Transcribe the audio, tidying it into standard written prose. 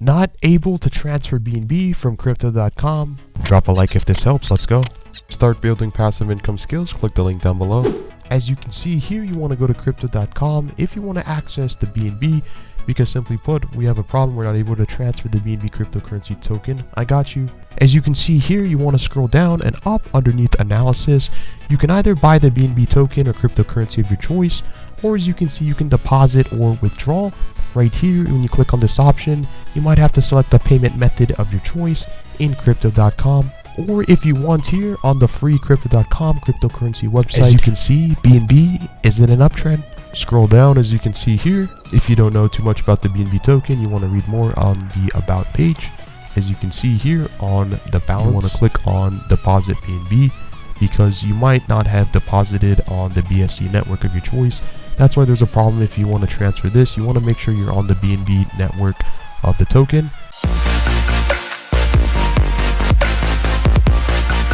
Not able to transfer BNB from crypto.com? Drop a like if this helps. Let's go. Start building passive income skills. Click the link down below. As you can see here, you want to go to crypto.com if you want to access the BNB, because simply put, we have a problem. We're not able to transfer the BNB cryptocurrency token. I got you. As you can see here, you want to scroll down and up underneath analysis. You can either buy the BNB token or cryptocurrency of your choice, or as you can see, you can deposit or withdraw. Right here, when you click on this option, you might have to select the payment method of your choice in crypto.com. Or if you want here on the free crypto.com cryptocurrency website, as you can see, BNB is in an uptrend. Scroll down, as you can see here. If you don't know too much about the BNB token, you want to read more on the about page. As you can see here on the balance, you want to click on deposit BNB because you might not have deposited on the BSC network of your choice. That's why there's a problem if you want to transfer this. You want to make sure you're on the BNB network of the token.